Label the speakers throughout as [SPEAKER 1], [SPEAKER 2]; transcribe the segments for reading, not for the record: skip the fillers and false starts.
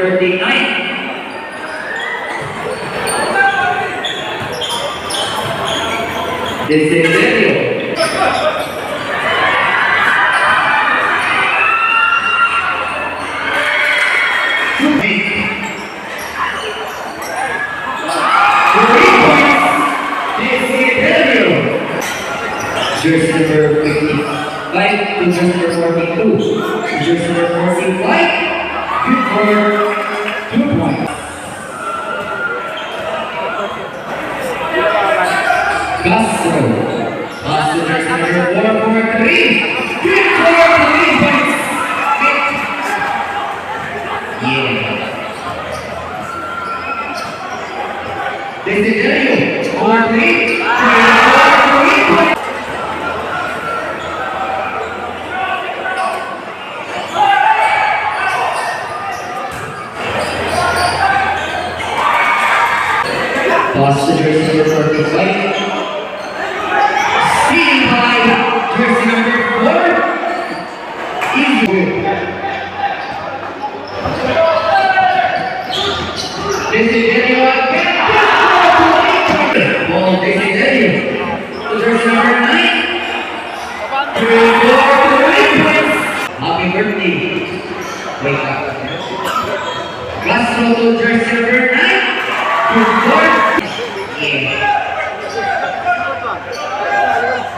[SPEAKER 1] 39. Desiderio. Jersey number 55 to jersey number 42. Jersey number 45, good for 2 points. Castro. Castro jersey number 4 for 3. Good for 3 points. Yeah. Desiderio for 3. Pass to jersey number 45. Stealing by jersey number 4. Easy win. Desiderio again. Ball Desiderio. To jersey number 9. 3 points. Happy birthday. Wake up. Castro to jersey number 9. 2 points.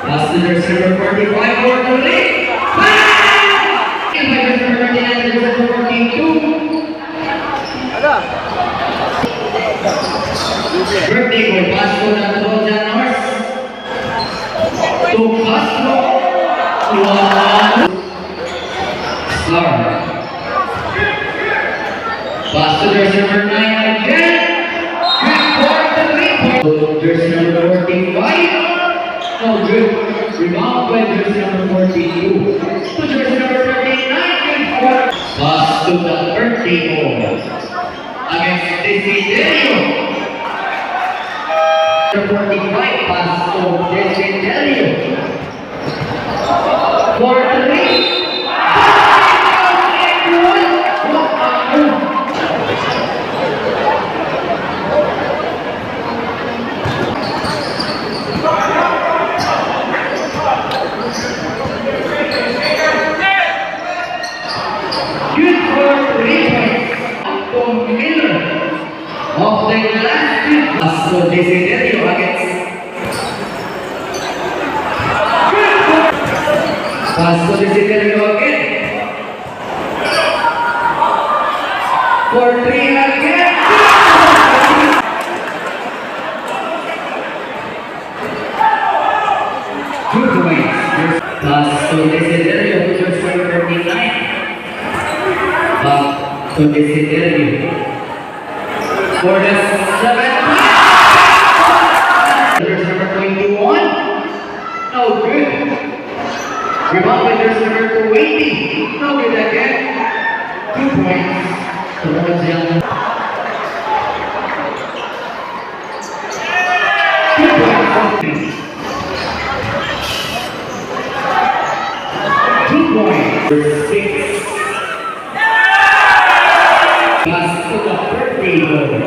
[SPEAKER 1] Pass to jersey number 45 for the lead. And by jersey number 39 to jersey number 42. Birthday boy, pass to the Trojan Horse. To Castro. Star. Pass to jersey number 9 again. Jersey number 45. No good. Rebound by jersey number 42. To jersey number 39. Pass to the birthday boy. Against Desiderio. Number 45. Pass to Desiderio. For 3. Of the last Passo Desiderio against Passo Desiderio again for 3 again. 2 points. Passo Desiderio to jersey number 39. Passo Desiderio for the 7th. Jersey number 21. No good. Rebound by jersey number 20. No good again. 2 points. Towards Young. 2 points. 2 points. 6. Pass to the birthday boy.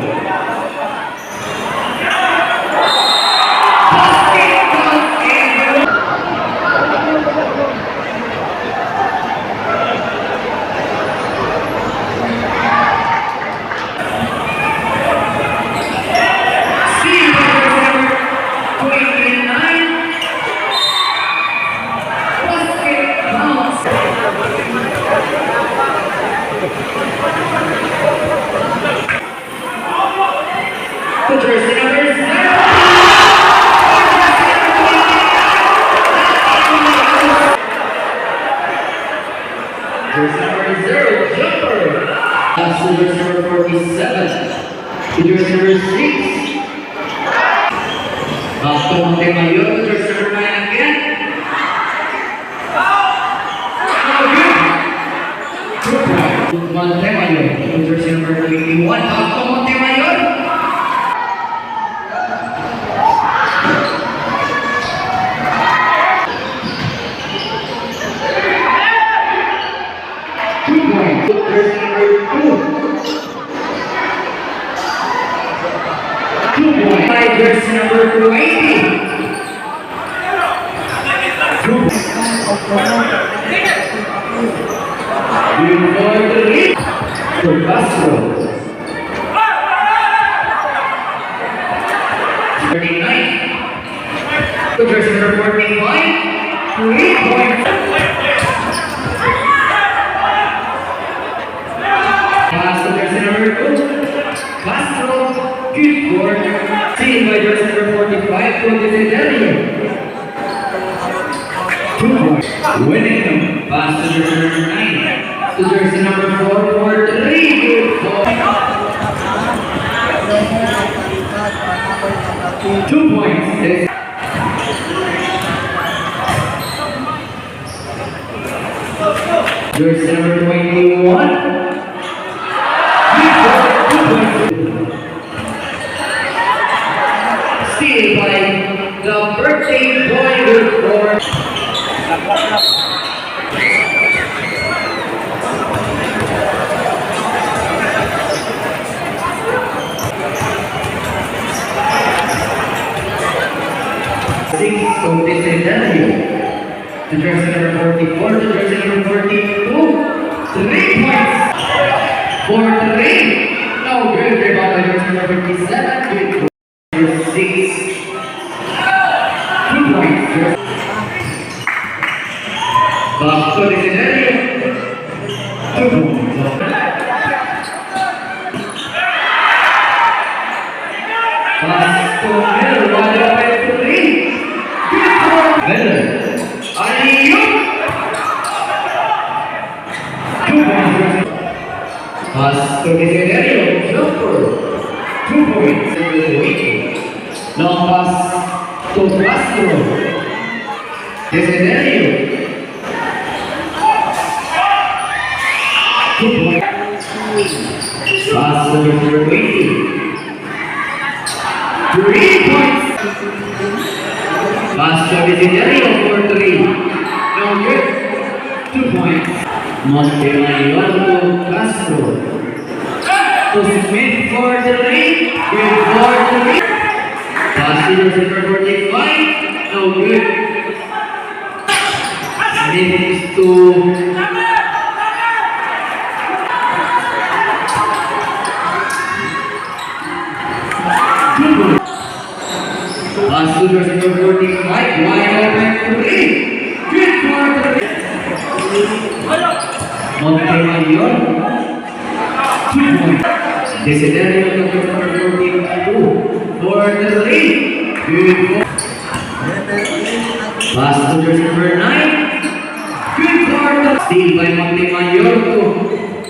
[SPEAKER 1] Jersey number 0. Jersey number 0, jumper. Pass to jersey number 47. To jersey number 6. Pass to Montemayor to jersey number 9 again. Montemayor to jersey number 21. Pass to Montemayor. Jersey number 2. jersey number 20. Good for the lead. To Castro. 39. To jersey number 45. 3 points. Pass to jersey number 2. Castro. Good for. Seen by jersey number 45 to Desiderio. 2 points. Winning. Pass to jersey number 9. To jersey number 4 for 3. Good for. 2 points. Jersey number 21. Steal by the birthday boy good for. Six to Desiderio. To jersey number 44, to jersey number 42. 3 points. For 3. No good. Rebound by jersey number 57. Good for 6. 2 points. Back to Desiderio. 2 points. Pass to Miller. Wide open 3. Good for Miller. Alegria. 2 points. Pass to Desiderio. Jumper. 2 points. Long pass to Castro. Desiderio. 2 points. Pass to number 20. 3 points. Pass to Desiderio for 3. No good. 2 points. Montemayor to Castro. To Smith for the lead. Good for the lead. Pass to number 45. No good. Smith is to pass to jersey number 45. Wide open 3. Good for the lead. Montemayor. 2 points. Desiderio number 42 for the lead. Good for. Pass to jersey number 9. Good for the steal by Montemayor to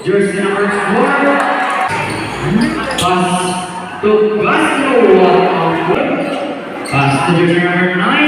[SPEAKER 1] jersey number 4. Pass to Castro. Pass to jersey number 9.